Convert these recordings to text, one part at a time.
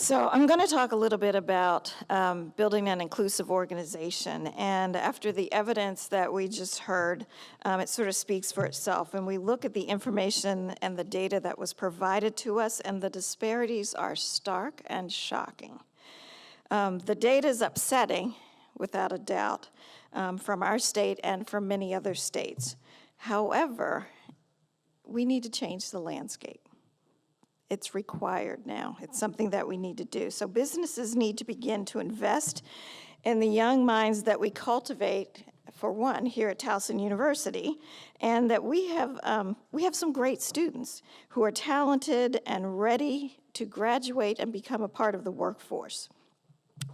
So I'm going to talk a little bit about building an inclusive organization. And after the evidence that we just heard, it sort of speaks for itself. And we look at the information and the data that was provided to us, and the disparities are stark and shocking. The data is upsetting, without a doubt, from our state and from many other states. However, we need to change the landscape. It's required now. It's something that we need to do. So businesses need to begin to invest in the young minds that we cultivate, for one, here at Towson University, and that we have some great students who are talented and ready to graduate and become a part of the workforce.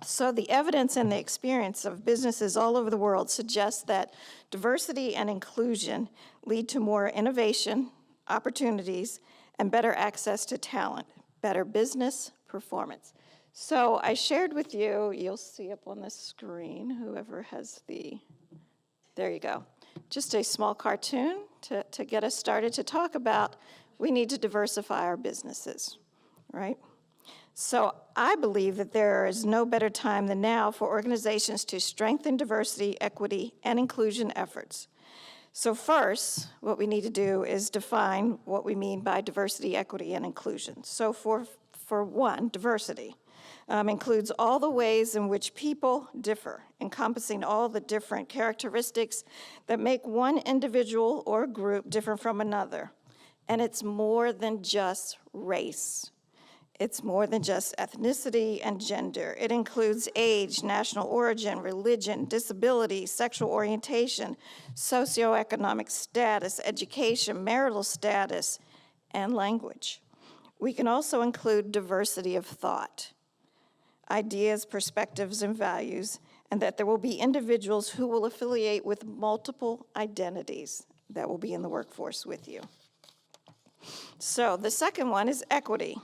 So the evidence and the experience of businesses all over the world suggests that diversity and inclusion lead to more innovation, opportunities, and better access to talent, better business performance. So I shared with you, you'll see up on the screen, whoever has there you go, just a small cartoon to get us started to talk about we need to diversify our businesses, right? So I believe that there is no better time than now for organizations to strengthen diversity, equity, and inclusion efforts. So first, what we need to do is define what we mean by diversity, equity, and inclusion. So for one, diversity includes all the ways in which people differ, encompassing all the different characteristics that make one individual or group different from another. And it's more than just race. It's more than just ethnicity and gender. It includes age, national origin, religion, disability, sexual orientation, socioeconomic status, education, marital status, and language. We can also include diversity of thought, ideas, perspectives, and values, and that there will be individuals who will affiliate with multiple identities that will be in the workforce with you. So the second one is equity.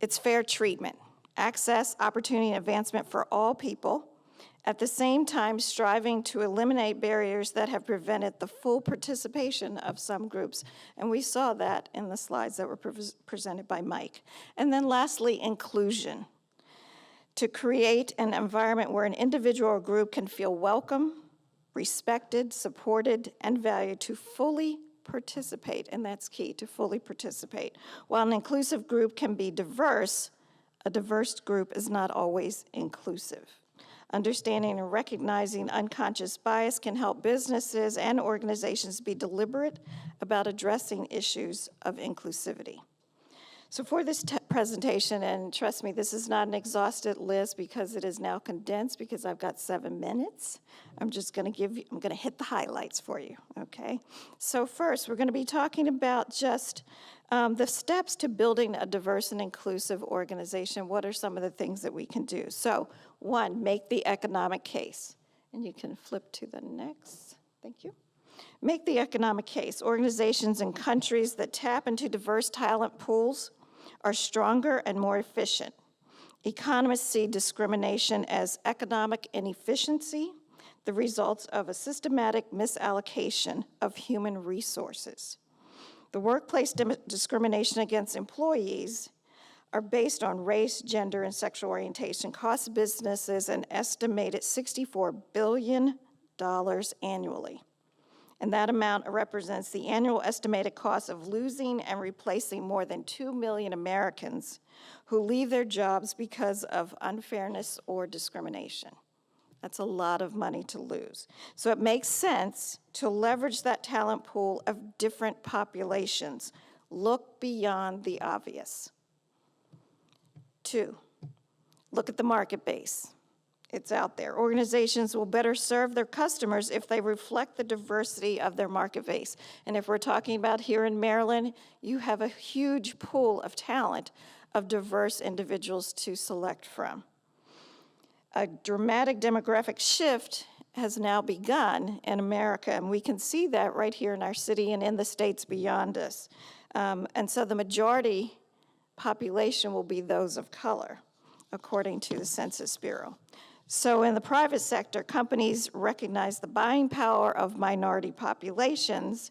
It's fair treatment, access, opportunity, and advancement for all people, at the same time striving to eliminate barriers that have prevented the full participation of some groups. And we saw that in the slides that were presented by Mike. And then lastly, inclusion, to create an environment where an individual or group can feel welcome, respected, supported, and valued to fully participate, and that's key, to fully participate. While an inclusive group can be diverse, a diverse group is not always inclusive. Understanding and recognizing unconscious bias can help businesses and organizations be deliberate about addressing issues of inclusivity. So for this presentation, and trust me, this is not an exhaustive list because it is now condensed because I've got 7 minutes. I'm going to hit the highlights for you, okay? So first, we're going to be talking about just the steps to building a diverse and inclusive organization. What are some of the things that we can do? So one, make the economic case. And you can flip to the next, thank you. Make the economic case. Organizations and countries that tap into diverse talent pools are stronger and more efficient. Economists see discrimination as economic inefficiency, the results of a systematic misallocation of human resources. The workplace discrimination against employees are based on race, gender, and sexual orientation, costs businesses an estimated $64 billion annually. And that amount represents the annual estimated cost of losing and replacing more than 2 million Americans who leave their jobs because of unfairness or discrimination. That's a lot of money to lose. So it makes sense to leverage that talent pool of different populations. Look beyond the obvious. 2, look at the market base. It's out there. Organizations will better serve their customers if they reflect the diversity of their market base. And if we're talking about here in Maryland, you have a huge pool of talent of diverse individuals to select from. A dramatic demographic shift has now begun in America, and we can see that right here in our city and in the states beyond us. And so the majority population will be those of color, according to the Census Bureau. So in the private sector, companies recognize the buying power of minority populations,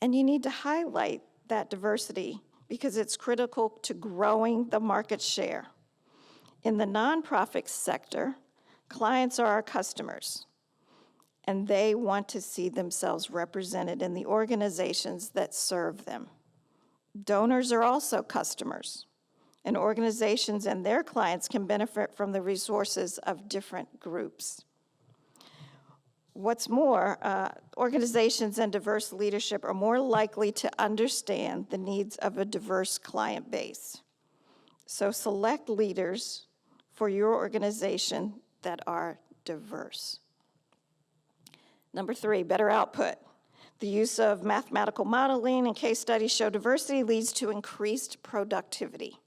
and you need to highlight that diversity because it's critical to growing the market share. In the nonprofit sector, clients are our customers, and they want to see themselves represented in the organizations that serve them. Donors are also customers, and organizations and their clients can benefit from the resources of different groups. What's more, organizations and diverse leadership are more likely to understand the needs of a diverse client base. So select leaders for your organization that are diverse. Number 3, better output. The use of mathematical modeling and case studies show diversity leads to increased productivity.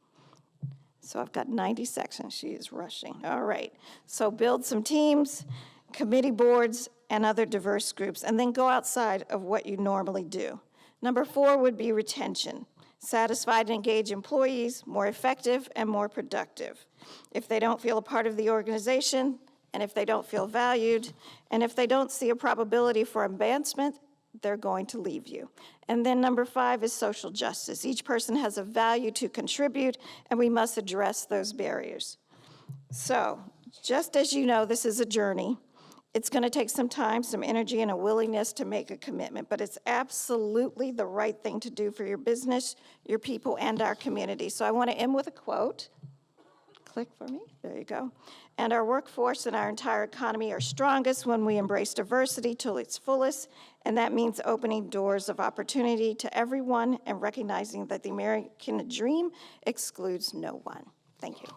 So I've got 90 seconds. She is rushing. All right. So build some teams, committee boards, and other diverse groups, and then go outside of what you normally do. Number 4 would be retention. Satisfied and engaged employees, more effective and more productive. If they don't feel a part of the organization, and if they don't feel valued, and if they don't see a probability for advancement, they're going to leave you. And then number 5 is social justice. Each person has a value to contribute, and we must address those barriers. So, just as you know, this is a journey. It's going to take some time, some energy, and a willingness to make a commitment, but it's absolutely the right thing to do for your business, your people, and our community. So I want to end with a quote. Click for me. There you go. And our workforce and our entire economy are strongest when we embrace diversity to its fullest, and that means opening doors of opportunity to everyone and recognizing that the American dream excludes no one. Thank you.